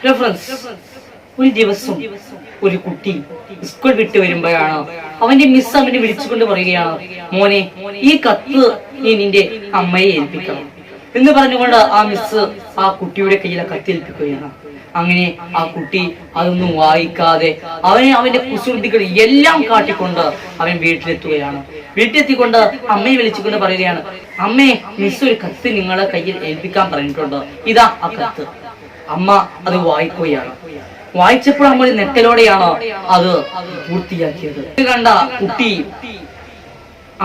Reference. ഒരു ദിവസം ഒരു കുട്ടി സ്കൂൾ വിട്ട് വരുമ്പോഴാണ് അവന്റെ മിസ് അവനെ വിളിച്ചുകൊണ്ട് പറയുകയാണ്, മോനെ ഈ കത്ത് നീ നിന്റെ അമ്മയെ ഏൽപ്പിക്കണം എന്ന് പറഞ്ഞുകൊണ്ട് ആ മിസ് ആ കുട്ടിയുടെ കയ്യിലെ കത്തേൽപ്പിക്കുകയാണ്. അങ്ങനെ ആ കുട്ടി അതൊന്നും വായിക്കാതെ അവന്റെ കുസൃതികൾ എല്ലാം കാട്ടിക്കൊണ്ട് അവൻ വീട്ടിലെത്തുകയാണ്. വീട്ടിലെത്തിക്കൊണ്ട് അമ്മയെ വിളിച്ചുകൊണ്ട് പറയുകയാണ്, അമ്മേ മിസ് ഒരു കത്ത് നിങ്ങളെ കയ്യിൽ ഏൽപ്പിക്കാൻ പറഞ്ഞിട്ടുണ്ട്, ഇതാ ആ കത്ത്. അമ്മ അത് വായിക്കുകയാണ്. വായിച്ചപ്പോൾ അമ്മ നെട്ടലോടെയാണ് അത് പൂർത്തിയാക്കിയത്. കണ്ട കുട്ടി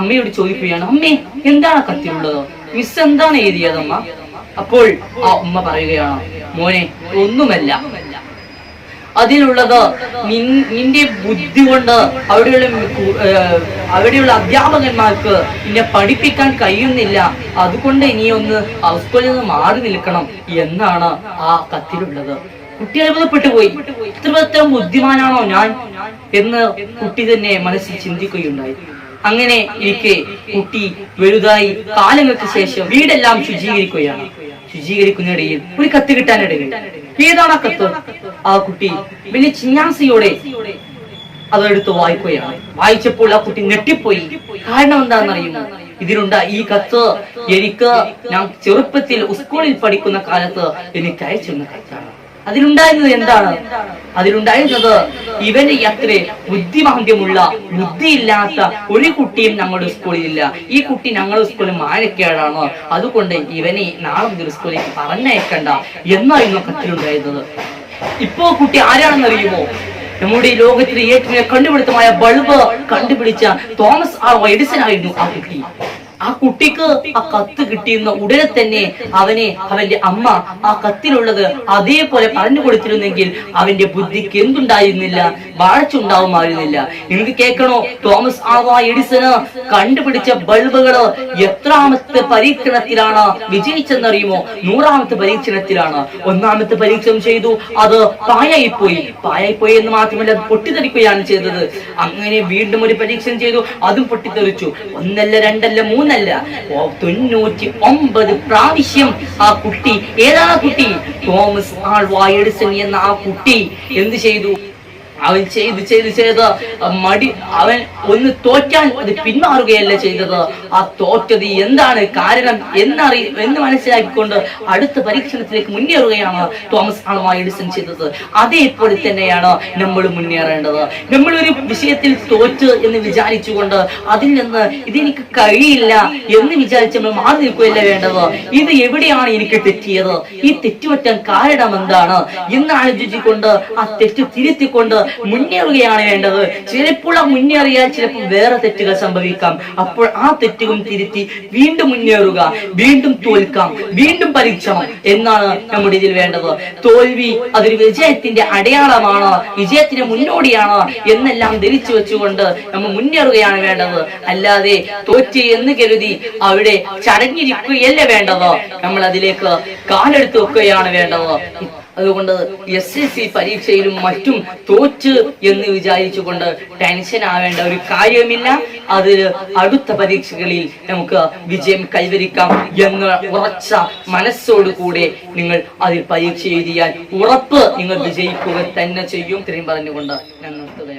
അമ്മയോട് ചോദിക്കുകയാണ്, അമ്മേ എന്താണ് കത്തിലുള്ളത്, മിസ് എന്താണ് എഴുതിയത് അമ്മ? അപ്പോൾ ആ ഉമ്മ പറയുകയാണ്, മോനെ ഒന്നുമല്ല, അതിലുള്ളത് നിന്റെ ബുദ്ധി കൊണ്ട് അവിടെയുള്ള അധ്യാപകന്മാർക്ക് നിന്നെ പഠിപ്പിക്കാൻ കഴിയുന്നില്ല, അതുകൊണ്ട് ഇനി ഒന്ന് സ്കൂളിൽ നിന്ന് മാറി നിൽക്കണം എന്നാണ് ആ കത്തിലുള്ളത്. കുട്ടി അത്ഭുതപ്പെട്ടു പോയി. ഇത്രമാത്രം ബുദ്ധിമാനാണോ ഞാൻ എന്ന് കുട്ടി തന്നെ മനസ്സിൽ ചിന്തിക്കുകയുണ്ടായി. അങ്ങനെ ഇരിക്കെ കുട്ടി വലുതായി കാലങ്ങൾക്ക് ശേഷം വീടെല്ലാം ശുചീകരിക്കുകയാണ്. ശുചീകരിക്കുന്നിടയിൽ ഒരു കത്ത് കിട്ടാനിടയിൽ. ഏതാണ് ആ കത്ത്? ആ കുട്ടി വലിയ ജിജ്ഞാസയോടെ അതെടുത്ത് വായിക്കുകയാണ്. വായിച്ചപ്പോൾ ആ കുട്ടി ഞെട്ടിപ്പോയി. കാരണം എന്താണെന്നറിയുമോ? ഈ കത്ത് എനിക്ക് ഞാൻ ചെറുപ്പത്തിൽ സ്കൂളിൽ പഠിക്കുന്ന കാലത്ത് എനിക്ക് അയച്ചിരുന്ന കത്താണ്. അതിലുണ്ടായിരുന്നത് എന്താണ്? അതിലുണ്ടായിരുന്നത് ഇവന് അത്ര ബുദ്ധിമാന്ദ്യമുള്ള ബുദ്ധിയില്ലാത്ത ഒരു കുട്ടിയും ഞങ്ങളുടെ സ്കൂളിലില്ല. ഈ കുട്ടി ഞങ്ങളുടെ സ്കൂളിൽ മാനക്കേടാണ്, അതുകൊണ്ട് ഇവനെ നാളെ മുതൽ സ്കൂളിലേക്ക് പറഞ്ഞയക്കണ്ട എന്നായിരുന്നു കത്തിലുണ്ടായിരുന്നത്. ഇപ്പോ കുട്ടി ആരാണെന്നറിയുമോ? നമ്മുടെ ഈ ലോകത്തിലെ ഏറ്റവും കണ്ടുപിടുത്തമായ ബൾബ് കണ്ടുപിടിച്ച തോമസ് ആൽവ എഡിസൺ ആയിരുന്നു ആ കുട്ടി. ആ കുട്ടിക്ക് ആ കത്ത് കിട്ടിയുന്ന ഉടനെ തന്നെ അവന്റെ അമ്മ ആ കത്തിലുള്ളത് അതേപോലെ പറഞ്ഞു കൊടുത്തിരുന്നെങ്കിൽ അവന്റെ ബുദ്ധിക്ക് എന്തുണ്ടായിരുന്നില്ല, വാഴച്ചുണ്ടാവുമായിരുന്നില്ല. നിങ്ങൾക്ക് കേൾക്കണോ? തോമസ് ആൽവ എഡിസന് കണ്ടുപിടിച്ച ബൾബുകള് എത്രാമത്തെ പരീക്ഷണത്തിലാണ് വിജയിച്ചെന്നറിയുമോ? 100ാമത്തെ പരീക്ഷണത്തിലാണ്. 1ാമത്തെ പരീക്ഷണം ചെയ്തു, അത് പായായിപ്പോയി എന്ന് മാത്രമല്ല അത് പൊട്ടിത്തെറിക്കുകയാണ് ചെയ്തത്. അങ്ങനെ വീണ്ടും ഒരു പരീക്ഷണം ചെയ്തു, അതും പൊട്ടിത്തെറിച്ചു. 1 2 3 99 പ്രാവശ്യം ആ കുട്ടി, ഏതാണ് ആ കുട്ടി? തോമസ് ആൽവ എഡിസൺ എന്ന ആ കുട്ടി എന്ത് ചെയ്തു? അവൻ ചെയ്ത് അവൻ ഒന്ന് തോറ്റാൻ അത് പിന്മാറുകയല്ല ചെയ്തത്. ആ തോറ്റത് എന്താണ് കാരണം എന്ന് മനസ്സിലാക്കിക്കൊണ്ട് അടുത്ത പരീക്ഷണത്തിലേക്ക് മുന്നേറുകയാണ് തോമസ് ആൽവ എഡിസൺ ചെയ്തത്. അതേപോലെ തന്നെയാണ് നമ്മൾ മുന്നേറേണ്ടത്. നമ്മൾ ഒരു വിഷയത്തിൽ തോറ്റ് എന്ന് വിചാരിച്ചുകൊണ്ട് അതിൽ നിന്ന് ഇതെനിക്ക് കഴിയില്ല എന്ന് വിചാരിച്ച് നമ്മൾ മാറി നിൽക്കുകയല്ല വേണ്ടത്. ഇത് എവിടെയാണ് എനിക്ക് തെറ്റിയത്, ഈ തെറ്റുപറ്റാൻ കാരണം എന്താണ് എന്ന് ആലോചിച്ചുകൊണ്ട് ആ തെറ്റ് തിരുത്തിക്കൊണ്ട് മുന്നേറുകയാണ് വേണ്ടത്. ചിലപ്പോൾ ആ മുന്നേറിയാൽ ചിലപ്പോൾ വേറെ തെറ്റുകൾ സംഭവിക്കാം. അപ്പോൾ ആ തെറ്റുകളും തിരുത്തി വീണ്ടും മുന്നേറുക, വീണ്ടും തോൽക്കാം, വീണ്ടും പരീക്ഷണം എന്നാണ് നമ്മുടെ ഇതിൽ വേണ്ടത്. തോൽവി അതൊരു വിജയത്തിന്റെ അടയാളമാണ്, വിജയത്തിന് മുന്നോടിയാണ് എന്നെല്ലാം ധരിച്ചു വെച്ചുകൊണ്ട് നമ്മൾ മുന്നേറുകയാണ് വേണ്ടത്. അല്ലാതെ തോറ്റ് എന്ന് കരുതി അവിടെ ചടഞ്ഞിരിക്കുകയല്ല വേണ്ടത്. നമ്മൾ അതിലേക്ക് കാലെടുത്ത് വെക്കുകയാണ് വേണ്ടത്. അതുകൊണ്ട് SSC പരീക്ഷയിലും മറ്റും തോറ്റ് എന്ന് വിചാരിച്ചുകൊണ്ട് ടെൻഷൻ ആവേണ്ട ഒരു കാര്യമില്ല. അതിൽ അടുത്ത പരീക്ഷകളിൽ നമുക്ക് വിജയം കൈവരിക്കാം എന്ന ഉറച്ച മനസ്സോടുകൂടെ നിങ്ങൾ അതിൽ പരീക്ഷ എഴുതിയാൽ ഉറപ്പ് നിങ്ങൾ വിജയിക്കുക തന്നെ ചെയ്യും. ഇത്രയും പറഞ്ഞുകൊണ്ട് ഞാൻ നിർത്തുകയാണ്.